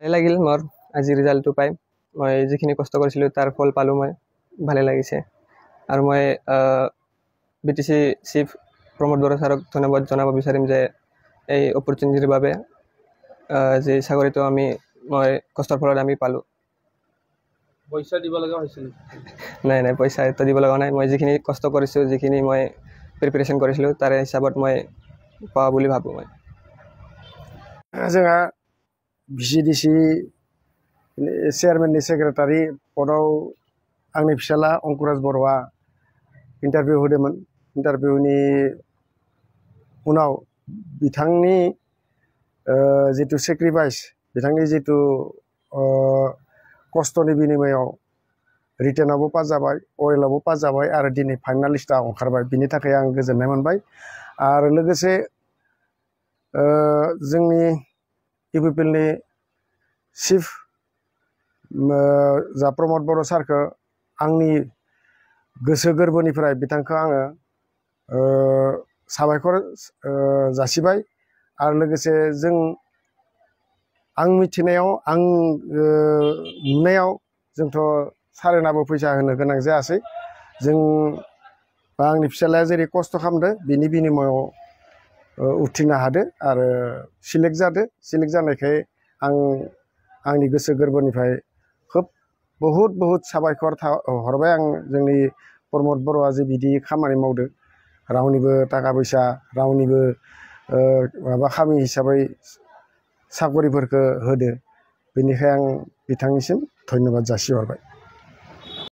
ভালে লাগিল মোৰ আজি ৰিজাল্টটো পাই। মই যিখিনি কষ্ট কৰিছিলোঁ তাৰ ফল পালোঁ মই, ভালে লাগিছে। আৰু মই BTC চিফ প্ৰমোদ বড়ো ছাৰক ধন্যবাদ জনাব বিচাৰিম যে এই অপৰচুনিটিৰ বাবে, যে চাকৰিটো মই কষ্টৰ ফলত আমি পালোঁ। পইচা দিব লগা হৈছিল? নাই নাই, পইচা এটা দিব লগা নাই। মই যিখিনি কষ্ট কৰিছোঁ, যিখিনি মই প্ৰিপেৰেশ্যন কৰিছিলোঁ তাৰে হিচাপত মই পোৱা বুলি ভাবোঁ। মই जोंहा BCDC चेयारमेननि सेक्रेटारि पदाव आंनि फिसाला अंकुराज बर'आ इन्टारभिउ होदोंमोन। इन्टारभिउनि उनाव बिथांनि जितु सेक्रिफाइस, बिथांनि जितु खस्थ'नि बिनिमयाव रिटेनावबो पास जाबाय, अरेलावबो पास जाबाय आरो दिनै फाइनाल लिस्टआव ओंखारबाय। बिनि थाखाय आं गोजोननाय मोनबाय। आरो लोगोसे जोंनि इउपिपिएलनि चिफ जा प्रमोद बर' सारखौ आंनि गोसो गोरबोनिफ्राय बिथांखौ आङो साबायखर जासिबाय। आरो लोगोसे आं मिथिनायाव, आं नुनायाव जोंथ' सारेनाबो फैसा होनो गोनां जायासै। आंनि फिसालाया जेरै खस्थ' खालामदो बिनि बिनिमयाव उथ्रिनो हादो आरो सिलेक्ट जादो। सिलेक्ट जानायखाय आंनि गोसो गोरबोनिफ्राय खोब बहुत साबायखर हरबाय आं जोंनि प्रमोद बर'आ जे बिदि खामानि मावदो, रावनिबो थाखा फैसा, रावनिबो माबा खामि हिसाबै साकरिफोरखौ होदो। बेनिखाय आं बिथांनिसिम धन्यबाद जासिहरबाय।